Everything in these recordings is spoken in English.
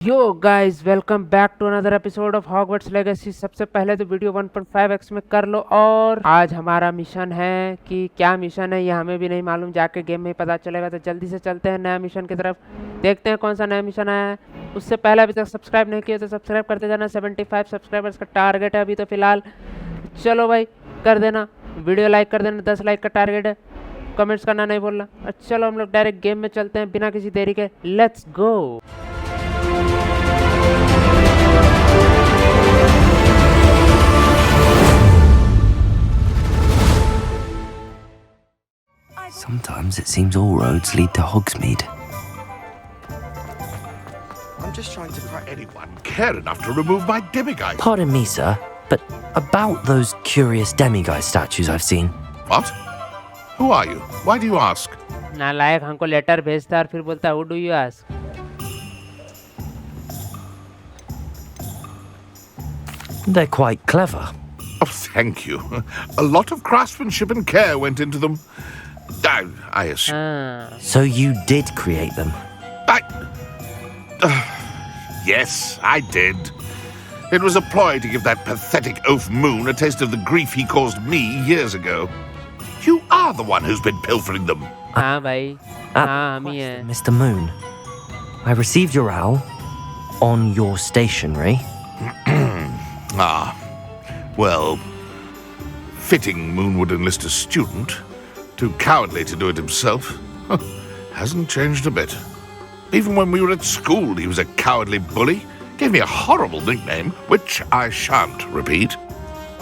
Yo guys welcome back to another episode of Hogwarts Legacy. सबसे पहले तो video 1.5x में कर लो। और आज हमारा मिशन है कि क्या मिशन है ये हमें भी नहीं मालूम, जाके गेम में ही पता चलेगा। तो जल्दी से चलते हैं नया मिशन की तरफ, देखते हैं कौन सा नया मिशन आया है। उससे पहले अभी तक सब्सक्राइब नहीं किया तो सब्सक्राइब करते जाना। 75 सब्सक्राइबर्स का टारगेट है अभी तो फिलहाल। चलो भाई कर देना, वीडियो लाइक कर देना, 10 लाइक का टारगेट है। कमेंट्स करना नहीं बोलना। चलो हम लोग डायरेक्ट गेम में चलते हैं बिना किसी देरी के। Let's go. Sometimes it seems all roads lead to Hogsmeade. I'm just trying to find anyone care enough to remove my demiguise. Pardon me, sir, but about those curious demiguise statues I've seen. What? Who are you? Why do you ask? नालायक हमको letter भेजता और फिर बोलता Who do you ask? They're quite clever. Oh, thank you. A lot of craftsmanship and care went into them. I assume. So you did create them? Yes, I did. It was a ploy to give that pathetic oaf Moon a taste of the grief he caused me years ago. You are the one who's been pilfering them. हाँ भाई, हाँ हम ही हैं। Mr. Moon, I received your owl on your stationery. Well, fitting Moon would enlist a student. Too cowardly to do it himself. Hasn't changed a bit. Even when we were at school, he was a cowardly bully. Gave me a horrible nickname, which I shan't repeat.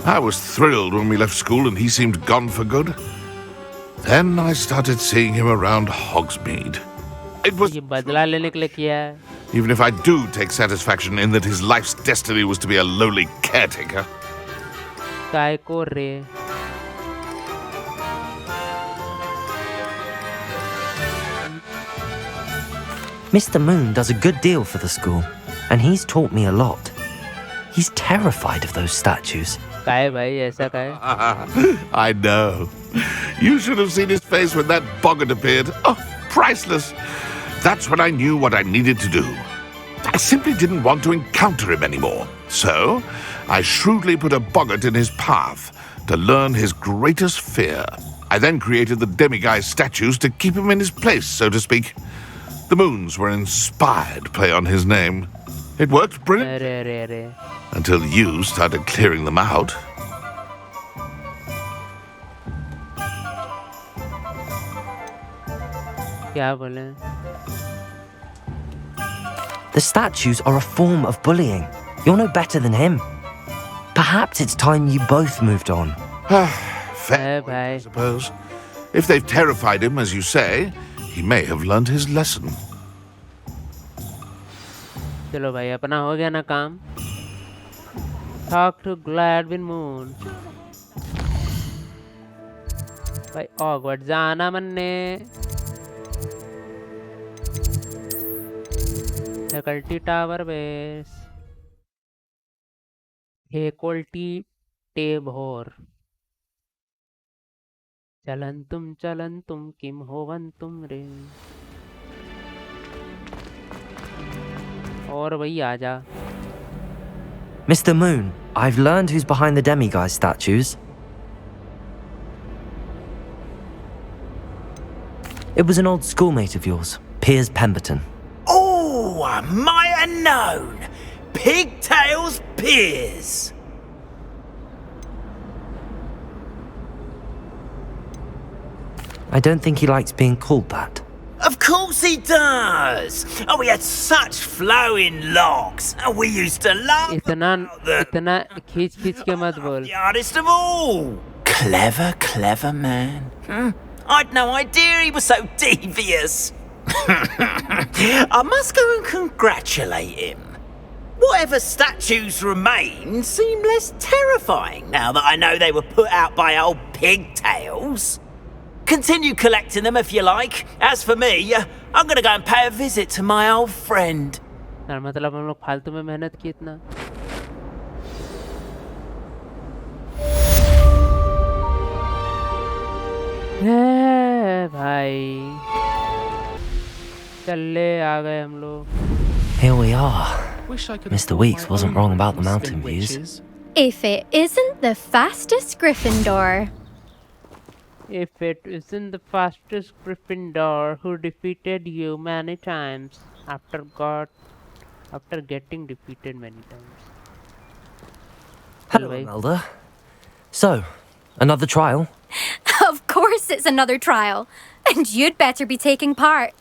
I was thrilled when we left school and he seemed gone for good. Then I started seeing him around Hogsmeade. It was ये बदला लेने के लिए किया है। even if I do take satisfaction in that his life's destiny was to be a lowly caretaker. काय को रे? Mr. Moon does a good deal for the school, and he's taught me a lot. He's terrified of those statues. काय भाई ऐसा काय? I know. You should have seen his face when that boggart appeared. Oh, priceless. That's when I knew what I needed to do. I simply didn't want to encounter him anymore. So, I shrewdly put a boggart in his path to learn his greatest fear. I then created the demiguise statues to keep him in his place, so to speak. The moons were an inspired play on his name. It worked brilliantly. अरे Until you started clearing them out. क्या बोले? The statues are a form of bullying. You're no better than him. Perhaps it's time you both moved on. Fair, I suppose. If they've terrified him, as you say, he may have learned his lesson. चलो भाई अपना हो गया ना काम। Talk to Gladwin Moon। भाई Hogwarts जाना मन्ने। Faculty tower base. Faculty Tavor. चलन तुम किम होवन तुम रे। और भाई आजा। Mr. Moon, I've learned who's behind the demiguise statues. It was an old schoolmate of yours, Piers Pemberton. Oh, I might have known. Pigtails Piers. I don't think he likes being called that. Of course he does. Oh, we had such flowing locks, and we used to laugh about them. इतना खींच के मत बोल। The artist of all. Clever man. I'd no idea he was so devious. I must go and congratulate him. Whatever statues remain seem less terrifying now that I know they were put out by old pigtails. Continue collecting them if you like. As for me, I'm gonna go and pay a visit to my old friend. यार मतलब हम लोग फालतू में मेहनत की इतना। भाई चले आ गए हम लोग। Here we are. Wish I could Mr. afford Weeks my wasn't own wrong about room the of mountain spin views. witches. If it isn't the fastest Gryffindor. If it isn't the fastest Gryffindor who defeated you many times after getting defeated many times. Hello, bhai. Imelda. So, another trial? Of course it's another trial. And you'd better be taking part.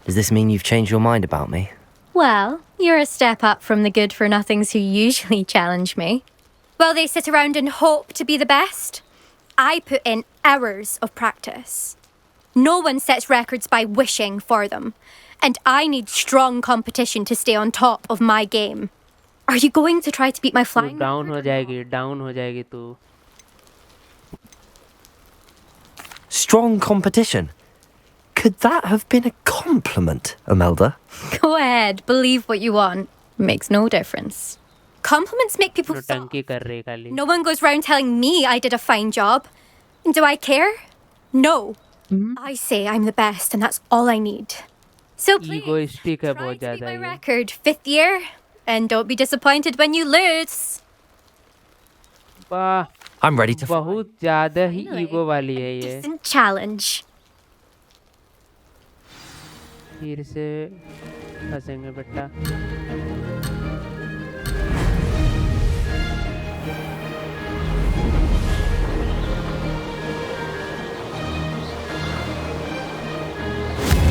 Does this mean you've changed your mind about me? Well, you're a step up from the good-for-nothings who usually challenge me. While they sit around and hope to be the best, I put in hours of practice. No one sets records by wishing for them, and I need strong competition to stay on top of my game. Are you going to try to beat my तू flying down हो record or not? जाएगी, down हो जाएगी तू. Strong competition? Could that have been a compliment, Imelda? Go ahead, believe what you want. Makes no difference. Compliments make people नौटंकी soft. कर रही है खाली. No one goes round telling me I did a fine job. And do I care? No. I say I'm the best and that's all I need. So please, Egoistic है try बहुत to beat ज़्यादा my ये. record 5th year. And don't be disappointed when you lose. वाह, I'm ready to बहुत ज़्यादा ही Finally, ego वाली है ये. Decent challenge. फिर से फंसेंगे बेटा.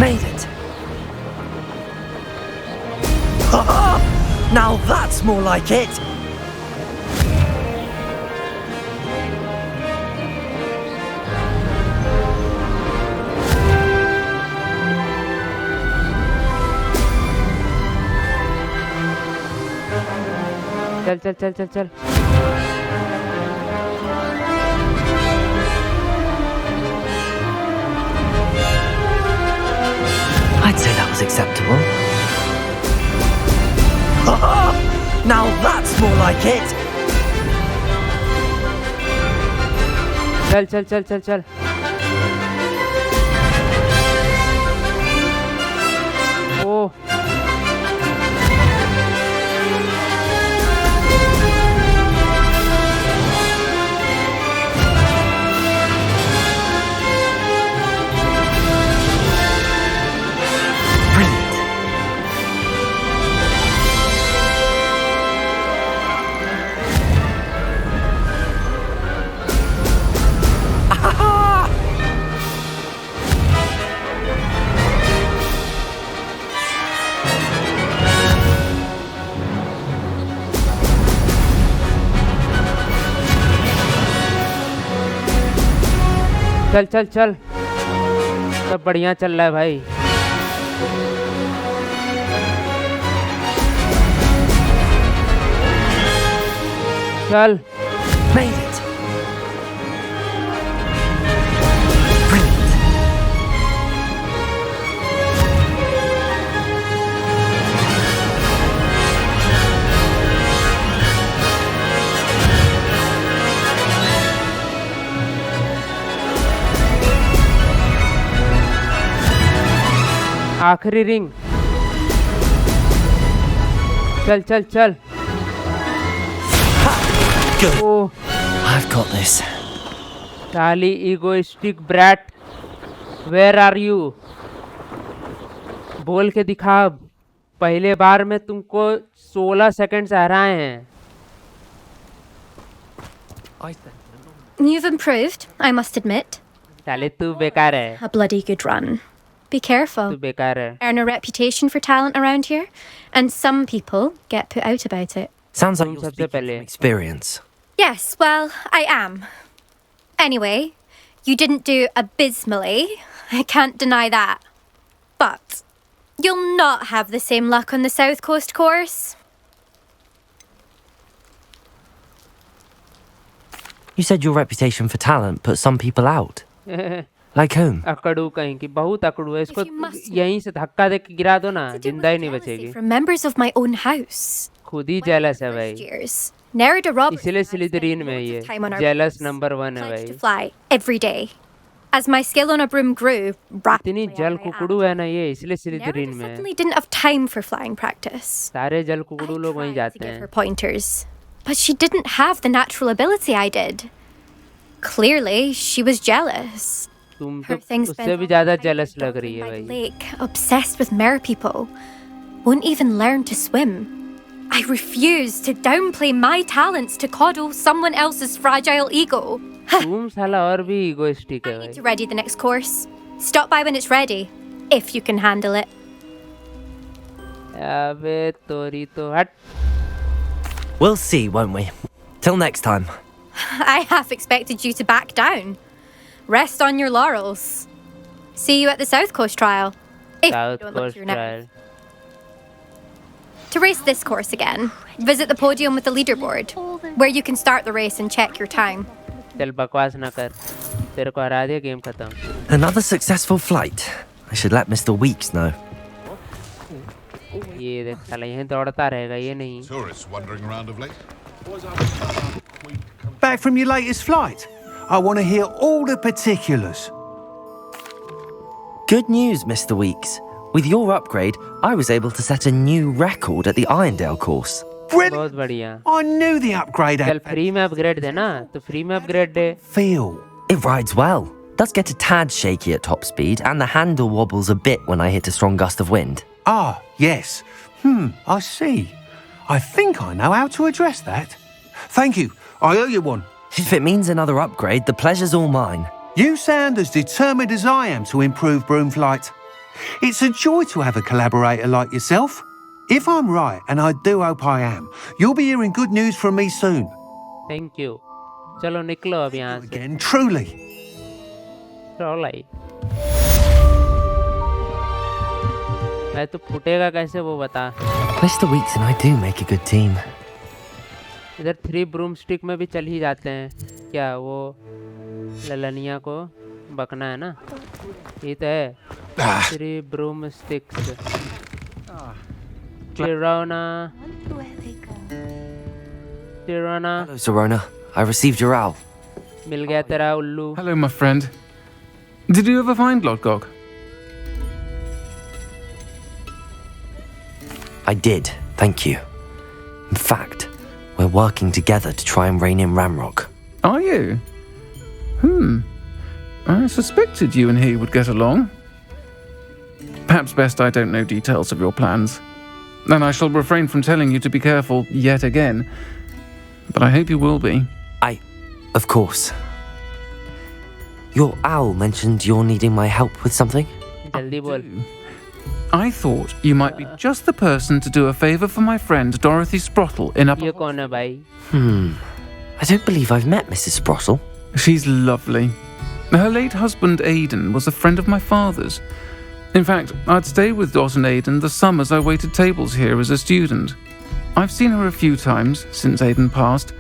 Made it! Now that's more like it! चल चल चल चल चल. I'd say that was acceptable. Now that's more like it! चल चल चल चल चल. ओह. Brilliant! चल चल चल. सब बढ़िया चल रहा है भाई. चल. Made it! Brilliant! आखिरी रिंग. चल चल चल. Good! Oh. I've got this. साली egoistic brat. Where are you? बोल के दिखा अब. पहले बार में तुमको 16 सेकंड से हराए हैं. You've improved, I must admit. साले तू बेकार है. A bloody good run. Be careful. तू बेकार है. Earn a reputation for talent around here, and some people get put out about it. Sounds like तुम you're सबसे speaking पहले. from experience. Yes, well, I am. Anyway, you didn't do abysmally. I can't deny that. But you'll not have the same luck on the South Coast course. You said your reputation for talent put some people out. Like whom? अकड़ू कहीं की. बहुत अकड़ू है. इसको If you must- यहीं से धक्का दे के गिरा दो ना. To do जिंदा ही with नहीं jealousy बचेगी. from members of my own house. खुद ही जेलस है First भाई. years, Nerida Roberts इसीलिए and I spent स्लिदरीन में loads ये of time on our jealous boats, number 1 है pledged भाई. to fly every day. As my skill on a broom grew rapidly, इतनी जल I might कुकड़ू add, है ना ये, इसलिए Meredith स्लिथरिन में suddenly didn't have time for flying practice. सारे जल I कुकड़ू लोग वहीं tried to जाते give हैं. her pointers, but she didn't have the natural ability I did. Clearly, she was jealous. तुम Her तो thing उससे spends भी all ज्यादा her time jealous लग रही dawdling है by the भाई. lake, obsessed with mer people. Won't even learn to swim. I refuse to downplay my talents to coddle someone else's fragile ego. तुम साला और भी egoistic है I need भाई. to ready the next course. Stop by when it's ready, if you can handle it. अबे तोरी तो हट. We'll see, won't we? Till next time. I half expected you to back down. Rest on your laurels. See you at the South Coast trial. If you South don't lose Coast your nerve. trial. To race this course again, visit the podium with the leaderboard, where you can start the race and check your time. चल बकवास ना कर. तेरे को हरा दिया, game खत्म. Another successful flight. I should let Mr. Weeks know. ये देख साला यहीं दौड़ता रहेगा, ये नहीं. Tourists wandering around of late. Back from your latest flight? I want to hear all the particulars. Good news, Mr. Weeks. With your upgrade, I was able to set a new record at the Irondale course. Brilliant! बहुत बढ़िया. I knew the upgrade चल had free में upgrade दे ना, तो free में upgrade they. feel. It rides well. Does get a tad shaky at top speed, and the handle wobbles a bit when I hit a strong gust of wind. Ah, yes. I see. I think I know how to address that. Thank you. I owe you one. If it means another upgrade, the pleasure's all mine. You sound as determined as I am to improve broom flight. It's a joy to have a collaborator like yourself. If I'm right, and I do hope I am, you'll be hearing good news from me soon. Thank you. चलो निकलो अब यहाँ से. Again, truly. चल आई. मैं तो फूटेगा कैसे वो बता. Mr. Weeks and I do make a good team. इधर 3 ब्रूमस्टिक में भी चल ही जाते हैं. क्या वो ललनिया को बकना है ना. ये तो है 3 ब्रूमस्टिक्स. Tirona. Hello, Serona. I received your owl. मिल गया तेरा उल्लू. Hello, my friend. Did you ever find Lodgog? I did, thank you. In fact, we're working together to try and rein in Ramrock. Are you? I suspected you and he would get along. Perhaps best I don't know details of your plans. Then I shall refrain from telling you to be careful yet again. But I hope you will be. Of course. Your owl mentioned you're needing my help with something? जल्दी बोल. I thought you might be just the person to do a favour for my friend Dorothy Sprottle in Upper... ये कौन है भाई? I don't believe I've met Mrs. Sprottle. She's lovely. Her late husband Aidan was a friend of my father's. In fact, I'd stay with Dot and Aidan the summers I waited tables here as a student. I've seen her a few times since Aidan passed,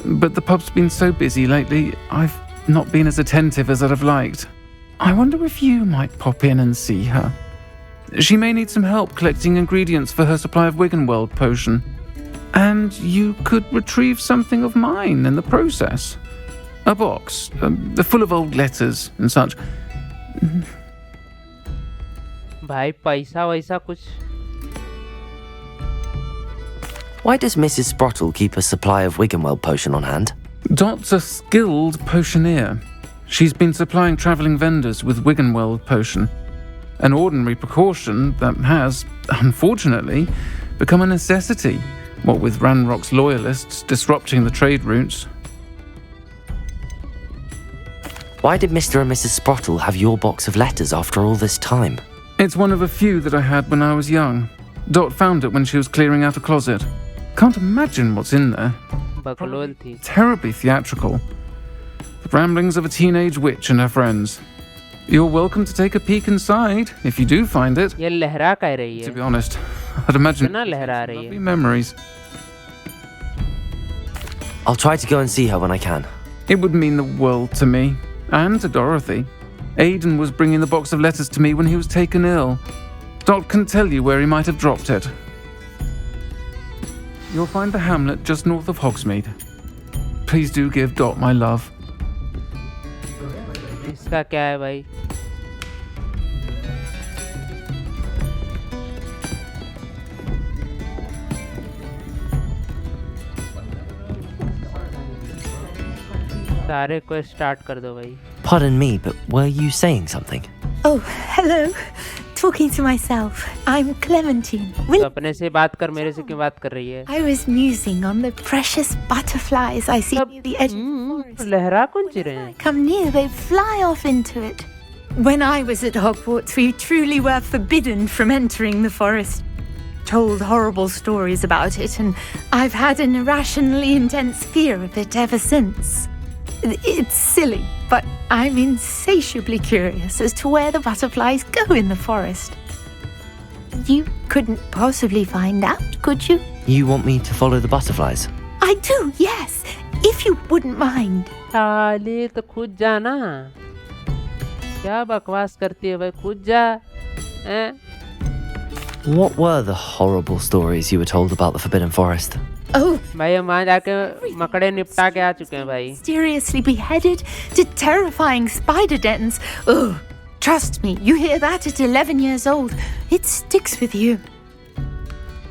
but the pub's been so busy lately, I've not been as attentive as I'd have liked. I wonder if you might pop in and see her. She may need some help collecting ingredients for her supply of Wiggenweld potion. And you could retrieve something of mine in the process. A box, full of old letters and such. भाई पैसा वैसा कुछ. Why does Mrs. Sprottle keep a supply of Wiggenweld potion on hand? Dot's a skilled potioneer. She's been supplying travelling vendors with Wiggenweld potion. An ordinary precaution that has, unfortunately, become a necessity, what with Ranrock's loyalists disrupting the trade routes. Why did Mr. and Mrs. Sprottle have your box of letters after all this time? It's one of a few that I had when I was young. Dot found it when she was clearing out a closet. Can't imagine what's in there. बकलोल थी. Terribly theatrical. The ramblings of a teenage witch and her friends. You're welcome to take a peek inside, if you do find it. ये लहरा कह रही To है. be honest, I'd imagine कितना लहरा रही lovely है. memories. I'll try to go and see her when I can. It would mean the world to me, and to Dorothy. Aidan was bringing the box of letters to me when he was taken ill. Dot can tell you where he might have dropped it. You'll find the hamlet just north of Hogsmeade. Please do give Dot my love. इसका क्या है भाई? सारे quest start कर दो भाई। Pardon me, but were you saying something? Oh, hello. Talking to myself. I'm Clementine. तो अपने से बात कर, मेरे से क्यों बात कर रही है? I was musing on the precious butterflies I see near the edge of the forest. लहरा कौन सी रहे हैं? Come near, they fly off into it. When I was at Hogwarts, we truly were forbidden from entering the forest. Told horrible stories about it, and I've had an irrationally intense fear of it ever since. It's silly, but I'm insatiably curious as to where the butterflies go in the forest. You couldn't possibly find out, could you? You want me to follow the butterflies? I do, yes, if you wouldn't mind. साले तो खुद जाना। क्या बकवास करती है भाई, खुद जा। हैं? What were the horrible stories you were told about the Forbidden Forest? Oh, भाई हम वहाँ जाके मकड़े निपटा के आ चुके हैं भाई। mysteriously beheaded to terrifying spider dens. Oh, trust me, you hear that at 11 years old. It sticks with you.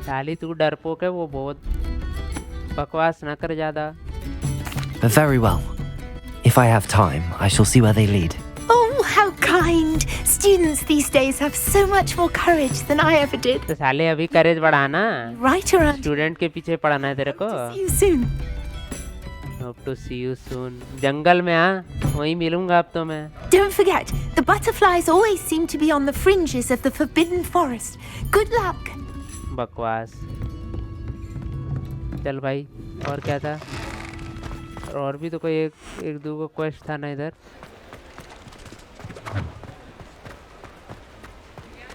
साली तू डरपोक है, वो बहुत बकवास ना कर ज्यादा। Very well. If I have time, I shall see where they lead. Oh, how kind. Students these days have so much more courage than I ever did. तो साले अभी करेज बढ़ाना, Right around. स्टूडेंट के पीछे पढ़ाना है तेरे को। See you soon. Hope to see you soon. जंगल में हाँ, वहीं मिलूंगा अब तो मैं। Don't forget, the butterflies always seem to be on the fringes of the Forbidden Forest. Good luck. बकवास। चल भाई, और क्या था? और भी तो कोई एक दो को क्वेस्ट था ना इधर।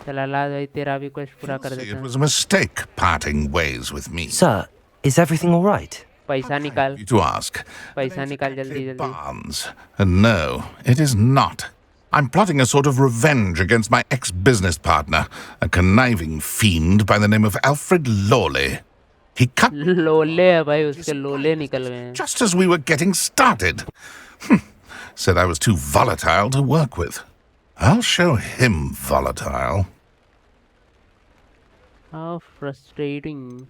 चला ला भाई, तेरा भी क्वेस्ट पूरा कर See, देता it हूँ। was a mistake parting ways with me. Sir, is everything all right? पैसा निकाल, You to ask. पैसा निकाल जल्दी जल्दी। Barnes. No, it is not. I'm plotting a sort of revenge against my ex-business partner, a conniving fiend by the name of Alfred Lawley. He cut लोले है भाई, उसके लोले निकल गए हैं। just as we were getting started. Said I was too volatile to work with. I'll show him volatile. How frustrating.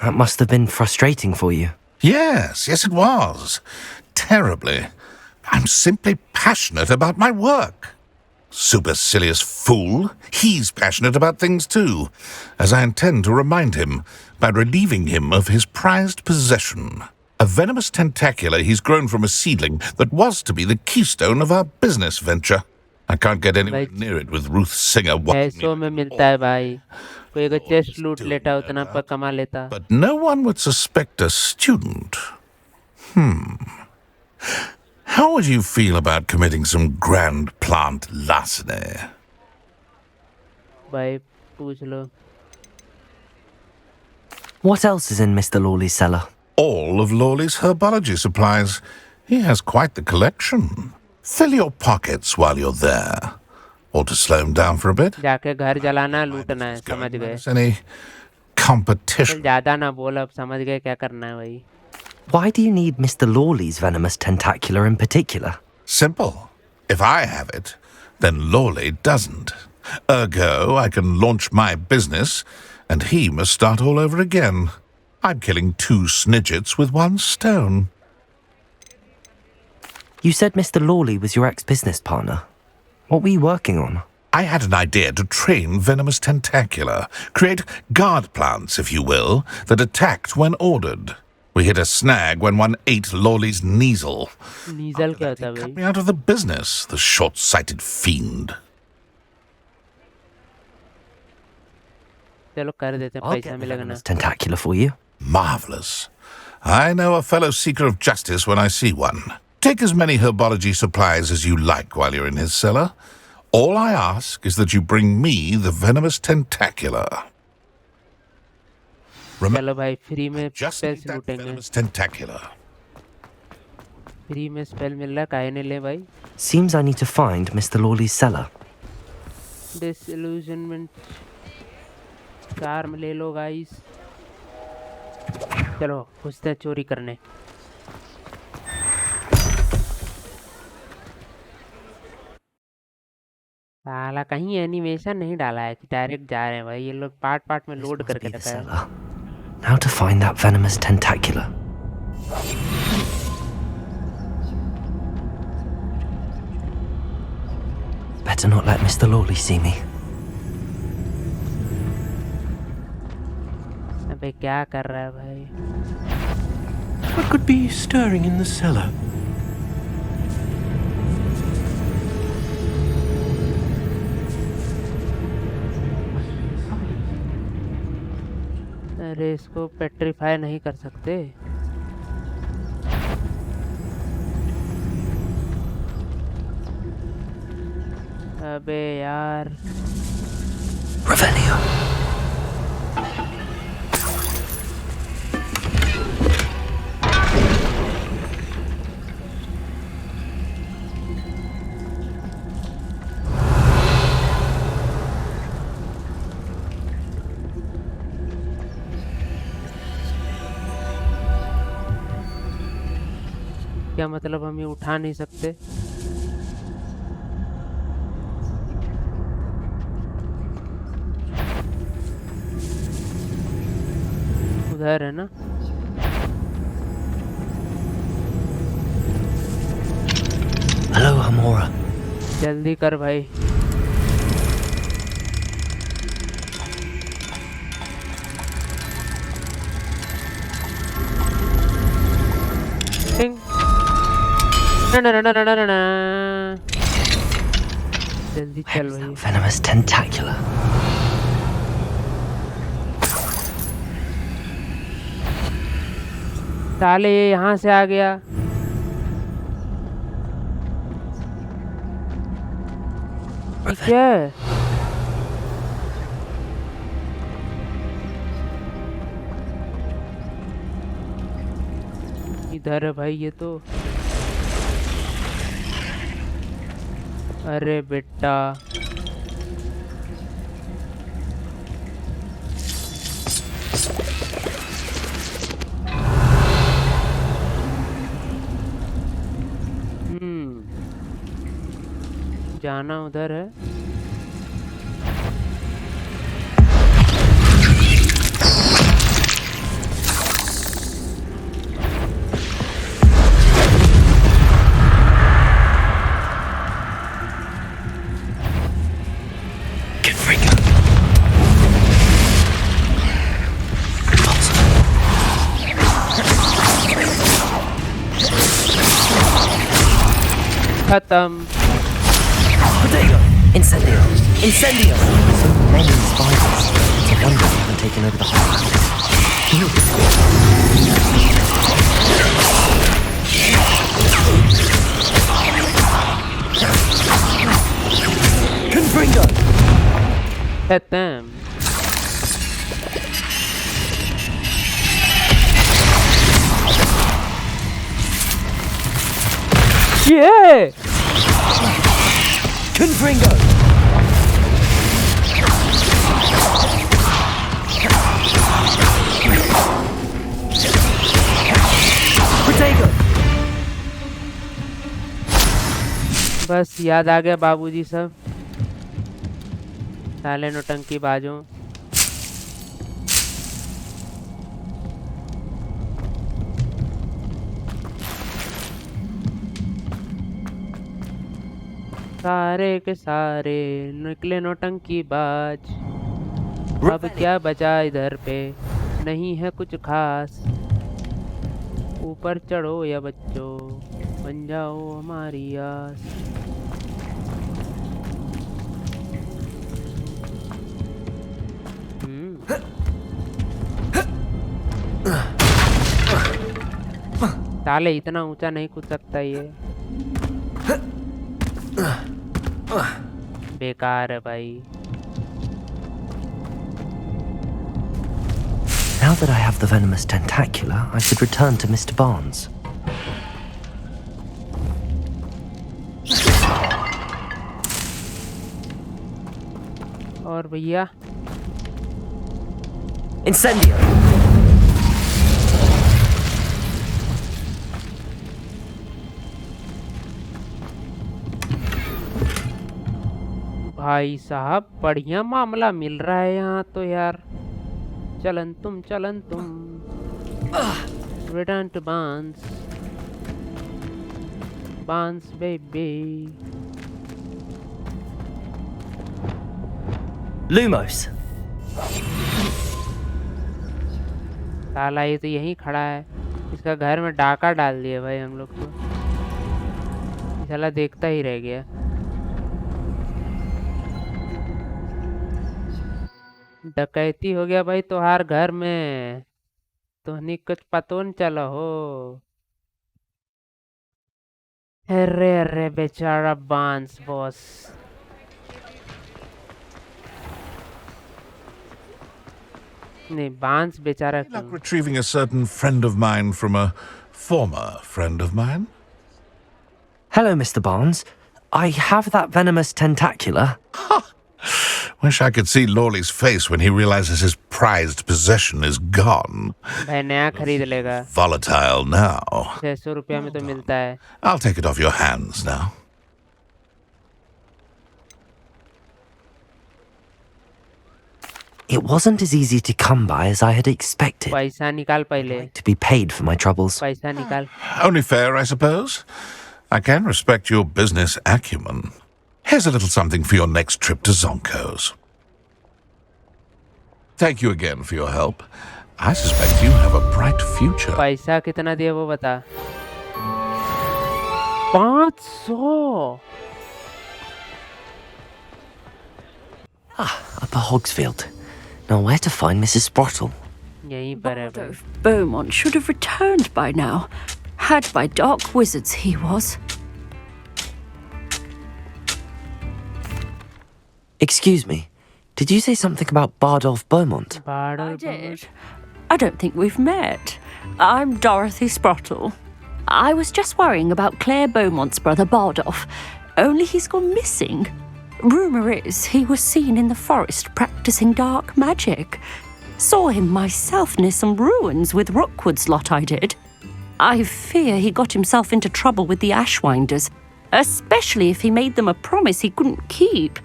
That must have been frustrating for you. Yes, it was. Terribly. I'm simply passionate about my work. Supercilious fool. He's passionate about things too, as I intend to remind him by relieving him of his prized possession. A venomous tentacula he's grown from a seedling that was to be the keystone of our business venture. I can't get anywhere Right. near it with Ruth Singer watching पैसों में me. मिलता है भाई, कोई अगर chest लूट लेता उतना पर कमा लेता। But no one would suspect a student. How would you feel about committing some grand plant larceny? भाई पूछ लो। What else is in Mr. Lawley's cellar? All of Lawley's herbology supplies. He has quite the collection. Fill your pockets while you're there. Or to slow him down for a bit. जाके घर जलाना लूटना है, समझ गए। There's any competition. ज्यादा ना बोल, अब समझ गए क्या करना है भाई। Why do you need Mr. Lawley's venomous tentacula in particular? Simple. If I have it, then Lawley doesn't. Ergo, I can launch my business, and he must start all over again. I'm killing 2 snidgets with 1 stone. You said Mr. Lawley was your ex-business partner. What were you working on? I had an idea to train venomous tentacula, create guard plants, if you will, that attacked when ordered. We hit a snag when one ate Lawley's Neasel. Nasal क्या होता है Cut भाई? me out of the business, the short-sighted fiend. चलो कर देते हैं, I'll पैसा get the मिलेगा ना। venomous tentacula for you. Marvelous. I know a fellow seeker of justice when I see one. Take as many herbology supplies as you like while you're in his cellar. All I ask is that you bring me the venomous tentacula. चलो भाई, free में Just spell need that लूटेंगे। venomous tentacula. Free में spell मिल रहा है, काहे नहीं ले भाई। Seems I need to find Mr. Lawley's cellar. Disillusionment charm ले लो गाइस। चलो घुसते हैं चोरी करने। साला कहीं एनिमेशन नहीं डाला है कि डायरेक्ट जा रहे हैं भाई, ये लोग पार्ट पार्ट में This लोड must करके be the रखा है। cellar. Now to find that venomous tentacula. Better not let Mr. Lawley see me. अबे क्या कर रहा है भाई? What could be stirring in the cellar? अरे इसको पेट्रीफाई नहीं कर सकते। अबे यार Revelio. क्या मतलब हम ये उठा नहीं सकते? उधर है ना? Hello, Hamora. जल्दी कर भाई। टिंग। ना। जल्दी चल Where's भाई। that venomous tentacula? साले ये यहाँ से आ गया। ठीक है। इधर है भाई ये तो। अरे बेटा जाना उधर है। खत्म। Incendio! Incendio! So many spiders. It's a wonder they haven't taken over the whole house. Confringo! खत्म। ये Confringo! Protego! बस याद आ गया बाबूजी सब। साले नौटंकी बाजों। सारे के सारे निकले नौटंकी बाज। अब क्या बचा इधर पे, नहीं है कुछ खास। ऊपर चढ़ो या बच्चों, बन जाओ हमारी आस। साले इतना ऊंचा नहीं कूद सकता ये। बेकार है भाई। Now that I have the venomous tentacula, I should return to Mr. Barnes. और भैया Incendio! भाई साहब बढ़िया मामला मिल रहा है यहाँ तो यार। चलन तुम रिटर्न टू बांस बेबी। Lumos. साला ये तो यहीं खड़ा है, इसका घर में डाका डाल दिया भाई हम लोग को। साला देखता ही रह गया। डकैती हो गया भाई तोहार घर में, तुहनी कुछ पतो न चलो हो। अरे अरे बेचारा बांस बॉस। नहीं बांस बेचारा Luck retrieving a certain friend of mine from a former friend of mine. Hello, Mr. Barnes. I have that venomous tentacula. Wish I could see Lawley's face when he realizes his prized possession is gone. भाई नया खरीद लेगा। Volatile now. 600 रुपया में तो मिलता है। I'll take it off your hands now. It wasn't as easy to come by as I had expected. पैसा निकाल पहले। To be paid for my troubles. पैसा निकाल। Only fair, I suppose. I can respect your business acumen. Here's a little something for your next trip to Zonko's. Thank you again for your help. I suspect you have a bright future. पैसा कितना दिया वो बता। 500। Upper Hogsfield. Now where to find Mrs. Sprottle? यहीं पर है भाई। Beaumont should have returned by now. Had by dark wizards he was. Excuse me. Did you say something about Bardolph Beaumont? I did. I don't think we've met. I'm Dorothy Sprottle. I was just worrying about Claire Beaumont's brother Bardolph. Only he's gone missing. Rumour is he was seen in the forest practicing dark magic. Saw him myself near some ruins with Rookwood's lot I did. I fear he got himself into trouble with the Ashwinders, especially if he made them a promise he couldn't keep.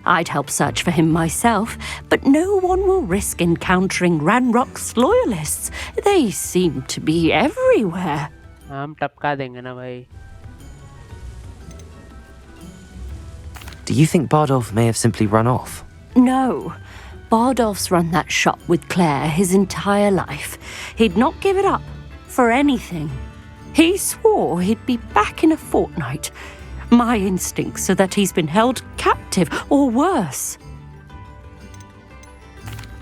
I'd help search for him myself, but no one will risk encountering Ranrock's loyalists. They seem to be everywhere. हम टपका देंगे ना भाई। Do you think Bardolph may have simply run off? No. Bardolph's run that shop with Claire his entire life. He'd not give it up for anything. He swore he'd be back in a fortnight. My instincts are that he's been held captive, or worse.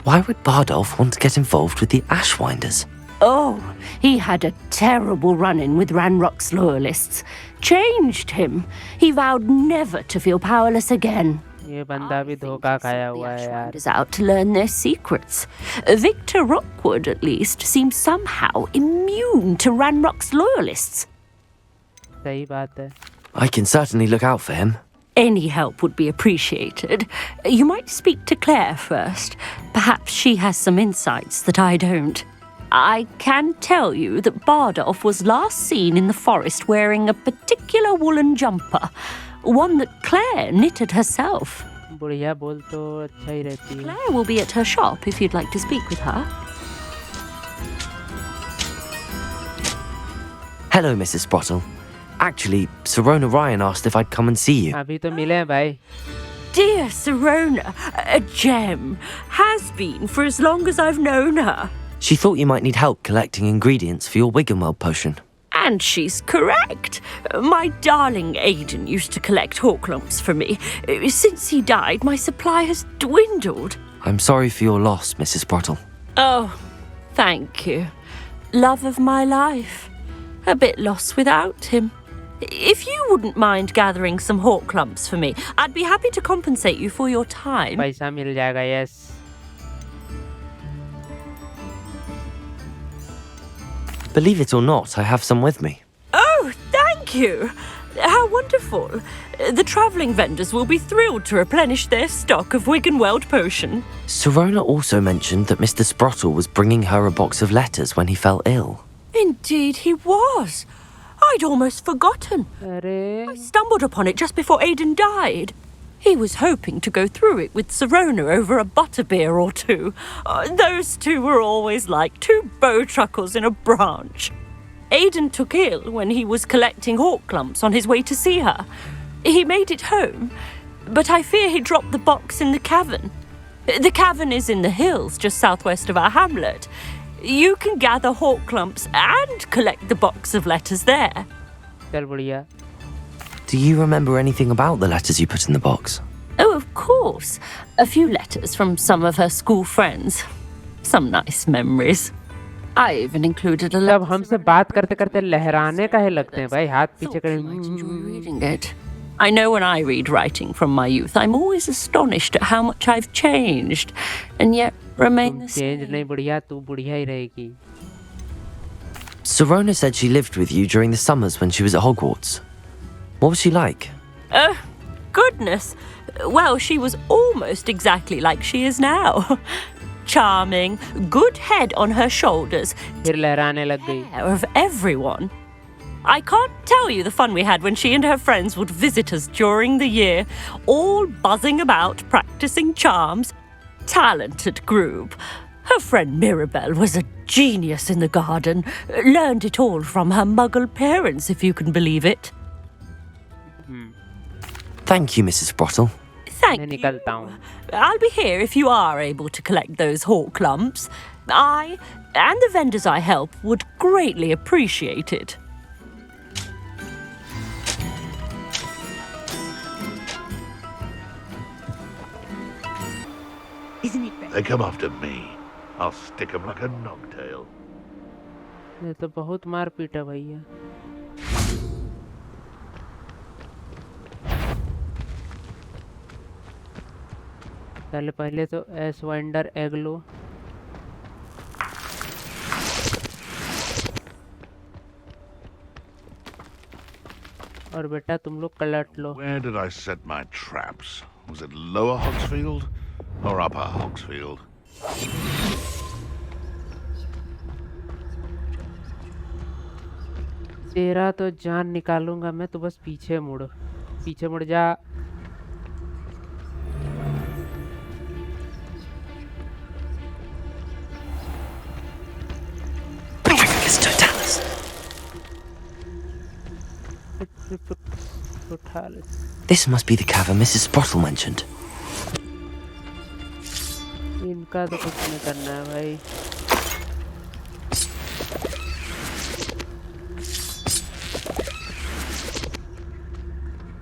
Why would Bardolph want to get involved with the Ashwinders? Oh, he had a terrible run-in with Ranrock's loyalists. Changed him. He vowed never to feel powerless again. ये बंदा भी धोखा खाया हुआ है यार। Is out to learn their secrets. Victor Rookwood, at least, seems somehow immune to Ranrock's loyalists. सही बात है। I can certainly look out for him. Any help would be appreciated. You might speak to Claire first. Perhaps she has some insights that I don't. I can tell you that Bardolph was last seen in the forest wearing a particular woolen jumper, one that Claire knitted herself. बुढ़िया बोल तो अच्छा ही रहती है। Claire will be at her shop if you'd like to speak with her. Hello, Mrs. Sprottle. Actually, Sirona Ryan asked if I'd come and see you. अभी तो मिले हैं भाई। Dear Sirona, a gem. Has been for as long as I've known her. She thought you might need help collecting ingredients for your Wiggenweld potion. And she's correct. My darling Aidan used to collect hawk lumps for me. Since he died, my supply has dwindled. I'm sorry for your loss, Mrs. Sprottle. Oh, thank you. Love of my life. A bit lost without him. If you wouldn't mind gathering some hawk lumps for me, I'd be happy to compensate you for your time. पैसा मिल जाएगा, yes. Believe it or not, I have some with me. Oh, thank you. How wonderful. The travelling vendors will be thrilled to replenish their stock of Wiggenweld potion. Sirona also mentioned that Mr. Sprottle was bringing her a box of letters when he fell ill. Indeed he was. I'd almost forgotten. अरे I stumbled upon it just before Aidan died. He was hoping to go through it with Sirona over a butterbeer or two. Those two were always like two bowtruckles in a branch. Aiden took ill when he was collecting hawk clumps on his way to see her. He made it home, but I fear he dropped the box in the cavern. The cavern is in the hills just southwest of our hamlet. You can gather hawk clumps and collect the box of letters there. चल बढ़िया. Do you remember anything about the letters you put in the box? Oh, of course. A few letters from some of her school friends. Some nice memories. I even included a letter. अब हमसे बात करते करते लहराने काहे लगते हैं भाई, हाथ पीछे Thought you might enjoy reading it. I know when I read writing from my youth, I'm always astonished at how much I've changed, and yet remain the same. Change नहीं बुढ़िया, तू बुढ़िया ही रहेगी. Sirona said she lived with you during the summers when she was at Hogwarts. What was she like? Goodness. Well, she was almost exactly like she is now. Charming, good head on her shoulders, फिर लहराने लग गई. care of everyone. I can't tell you the fun we had when she and her friends would visit us during the year, all buzzing about, practicing charms. Talented group. Her friend Mirabelle was a genius in the garden. Learned it all from her muggle parents, if you can believe it. Thank you, Mrs. Sprottle. Thank मैं you. निकलता हूँ. I'll be here if you are able to collect those hawk clumps. I and the vendors I help would greatly appreciate it. Isn't it better? They come after me. I'll stick 'em like a knobtail. ये तो बहुत मार पीट है भैया. चल पहले तो एसवेंडर एग्लो. और बेटा तुम लोग कलट लो. Where did I set my traps? Was it Lower Hogsfield or Upper Hogsfield? तेरा तो जान निकालूंगा मैं, तो बस पीछे मुड़. पीछे मुड़ जा. This must be the cavern Mrs. Sprottle mentioned. इनका तो कुछ नहीं करना है भाई.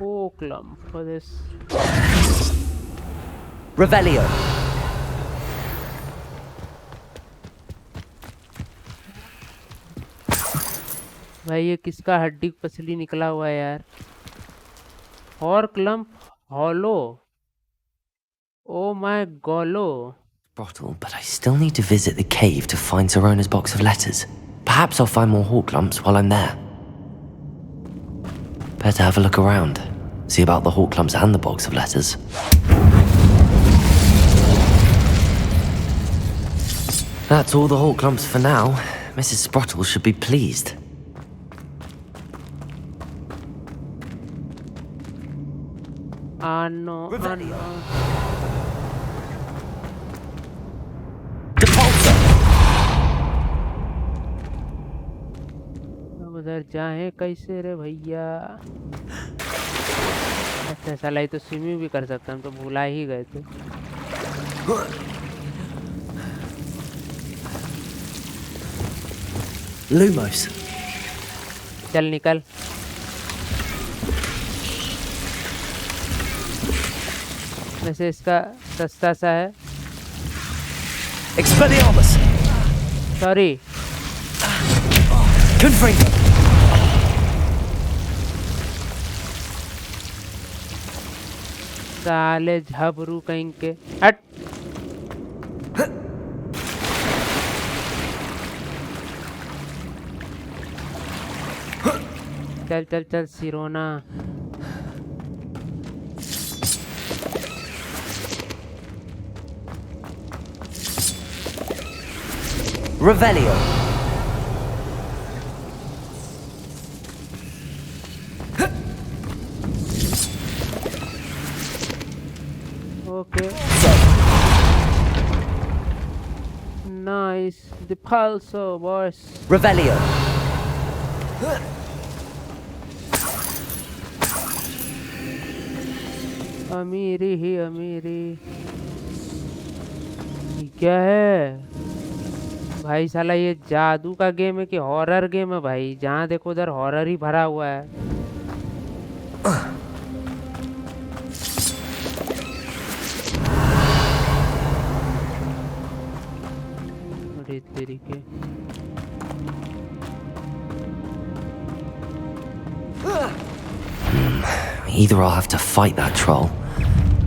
Oh, clump for this. Revelio. भाई ये किसका हड्डी पसली निकला हुआ है यार. और clump hollow. Oh my gollo. Sprottle, but I still need to visit the cave to find Sirona's box of letters. Perhaps I'll find more hawk lumps while I'm there. Better have a look around. See about the hawk lumps and the box of letters. That's all the hawk lumps for now. Mrs. Sprottle should be pleased. No. अब उधर जाए कैसे रे भैया. अच्छा साला ये तो स्विमिंग भी कर सकता, हम तो भुला ही गए थे. Lumos. चल निकल. वैसे इसका सस्ता सा है. Expelliarmus. सॉरी. Confringo. साले झबरू कहीं के. हट. चल चल चल सिरोना. Revelio. Nice. The pulso, boys. Revelio. अमीरी ही अमीरी। ये क्या है भाई? साला ये जादू का गेम है कि हॉरर गेम है भाई? जहाँ देखो उधर हॉरर ही भरा हुआ है। अरे तेरी के Either I'll have to fight that troll,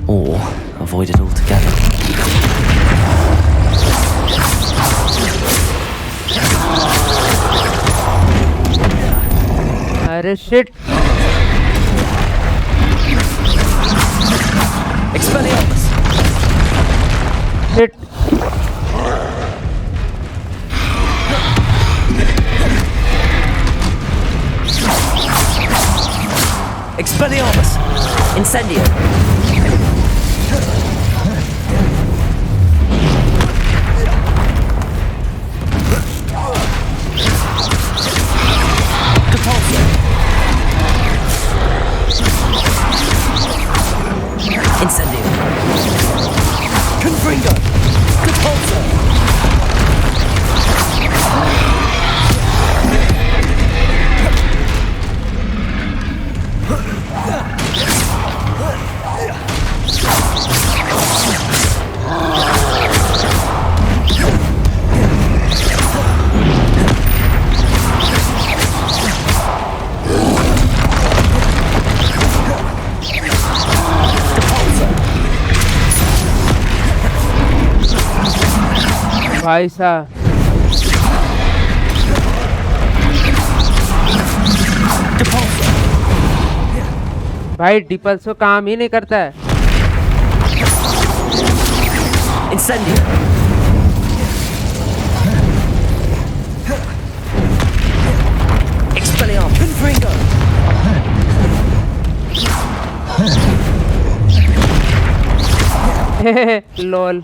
or avoid it altogether. अरे shit! Expelliarmus! Shit! Expelliarmus! Incendio! Capulso! Incendio! Confringo! Capulso! भाई साहब भाई डिपल्सो काम ही नहीं करता है। Incendio! Expelliarmus! Confringo! लोल।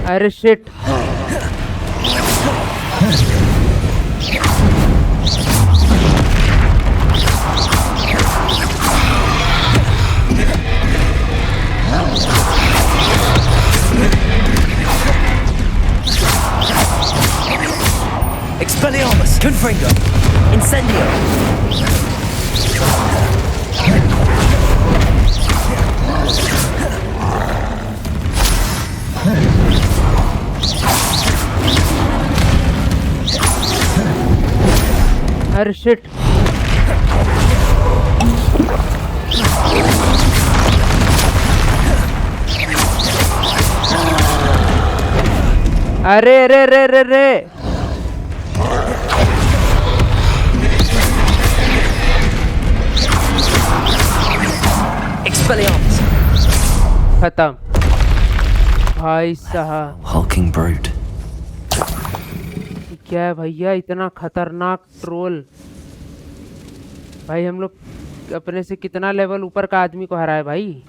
अरे शिट! Expelliarmus! Confringo! Incendio! अरे शिट! अरे रे रे रे रे! Expelliarmus! खत्म भाई साहब। Hulking brute. क्या है भैया इतना खतरनाक ट्रोल? भाई हम लोग अपने से कितना लेवल ऊपर का आदमी को हराए भाई।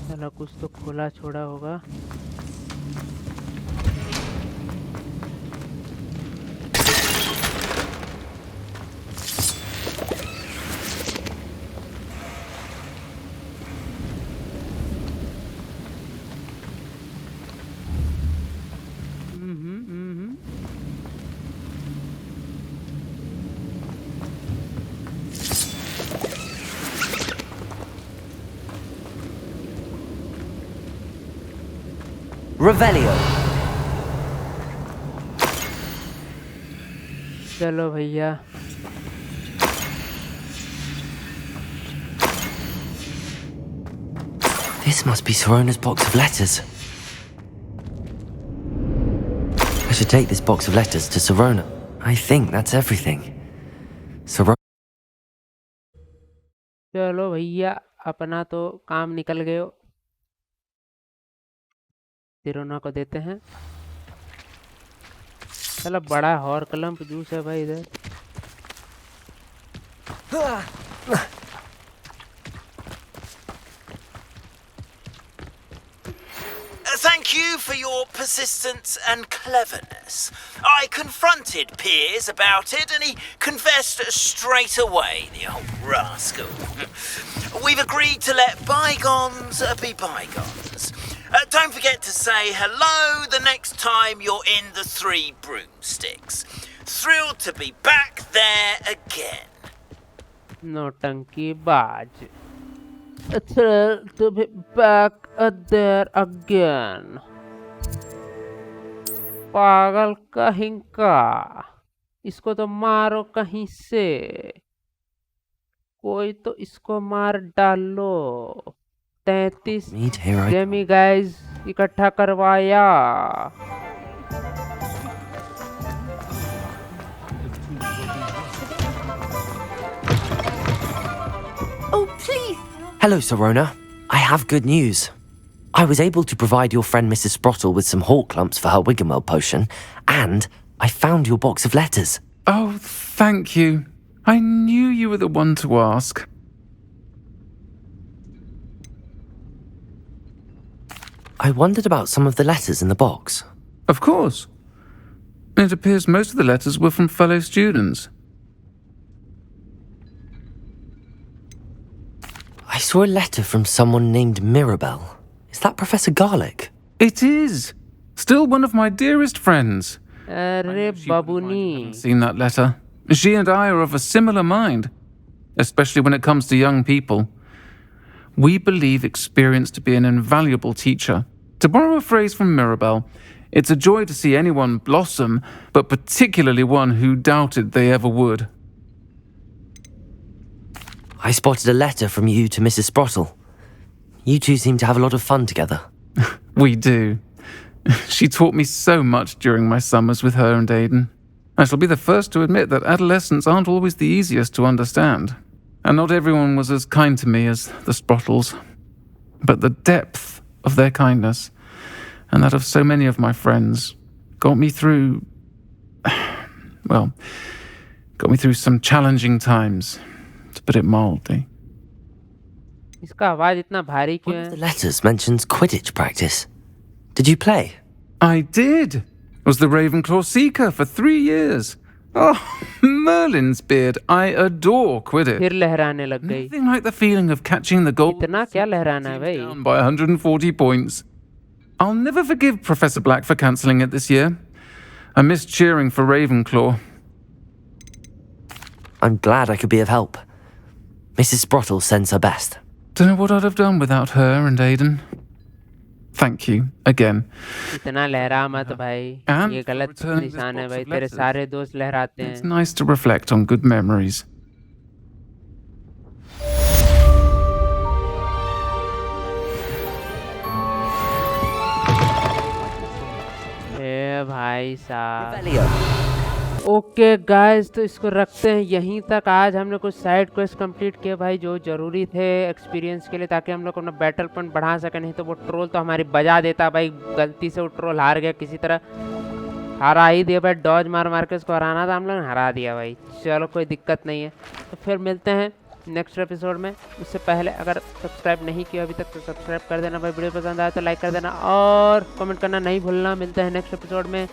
चलो कुछ तो खुला छोड़ा होगा। Revelio! चलो भैया This must be Sorona's box of letters. I should take this box of letters to Sorona. I think that's everything. Sorona. चलो भैया अपना तो काम निकल गयो। सिरोना को देते हैं। चलो बड़ा हॉर कलम जूस है भाई इधर। Thank you for your persistence and cleverness. I confronted Piers about it and he confessed straight away, the old rascal. We've agreed to let bygones be bygones. Don't forget to say hello the next time you're in the Three Broomsticks. Thrilled to be back there again. नौटंकी बाज। Thrilled to be back there again. पागल कहीं का, इसको तो मारो कहीं से, कोई तो इसको मार डालो। 33 डेमी गाइज इकट्ठा करवाया। Oh, please. Hello, Sorona. I have good news. I was able to provide your friend Mrs. Sprottle with some hawk lumps for her Wiggenweld potion, and I found your box of letters. Oh, thank you. I knew you were the one to ask. I wondered about some of the letters in the box. Of course. It appears most of the letters were from fellow students. I saw a letter from someone named Mirabelle. Is that Professor Garlic? It is. Still one of my dearest friends. अरे बाबूनी। Seen that letter. She and I are of a similar mind, especially when it comes to young people. We believe experience to be an invaluable teacher. To borrow a phrase from Mirabelle, it's a joy to see anyone blossom, but particularly one who doubted they ever would. I spotted a letter from you to Mrs. Sprottle. You two seem to have a lot of fun together. We do. She taught me so much during my summers with her and Aidan. I shall be the first to admit that adolescents aren't always the easiest to understand. And not everyone was as kind to me as the Sprottles. But the depth of their kindness, and that of so many of my friends, got me through... well, got me through some challenging times, to put it mildly. इसका आवाज इतना भारी क्यों One of है? the letters mentions Quidditch practice. Did you play? I did. Was the Ravenclaw Seeker for 3 years. Oh, Merlin's beard. I adore Quidditch. फिर लहराने लग गई। Nothing like the feeling of catching the goal इतना क्या लहराना है भाई? down by 140 points. I'll never forgive Professor Black for cancelling it this year. I missed cheering for Ravenclaw. I'm glad I could be of help. Mrs. Sprottle sends her best. Don't know what I'd have done without her and Aidan. Thank you again. इतना लहरा मत भाई, And ये गलत return this निशान है box भाई, of तेरे letters. सारे दोस्त लहराते It's हैं। nice to reflect on good memories. ए भाई साहब। ओके गाइस, तो इसको रखते हैं यहीं तक। आज हमने कुछ साइड क्वेस्ट कंप्लीट किए भाई, जो ज़रूरी थे एक्सपीरियंस के लिए, ताकि हम लोग अपना बैटल पॉइंट बढ़ा सकें। नहीं तो वो ट्रोल तो हमारी बजा देता भाई। गलती से वो ट्रोल हार गया, किसी तरह हरा ही दिया भाई। डॉज मार मार के उसको हराना था, हम लोग ने हरा दिया भाई। चलो कोई दिक्कत नहीं है, तो फिर मिलते हैं नेक्स्ट एपिसोड में। उससे पहले अगर सब्सक्राइब नहीं किया अभी तक तो सब्सक्राइब कर देना भाई। वीडियो पसंद आया तो लाइक कर देना और कमेंट करना नहीं भूलना। मिलते हैं नेक्स्ट एपिसोड में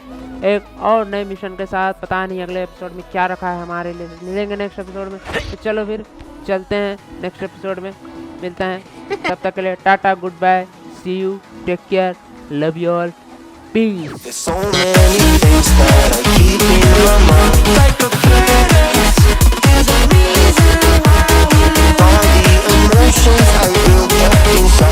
एक और नए मिशन के साथ। पता नहीं अगले एपिसोड में क्या रखा है हमारे लिए, मिलेंगे नेक्स्ट एपिसोड में। तो चलो फिर चलते हैं नेक्स्ट एपिसोड में, मिलते हैं। तब तक के लिए tata, goodbye, see you, take care, love you all, peace. There's so many things that I keep in my mind. Like a place, there's a reason why we all the emotions I built up inside.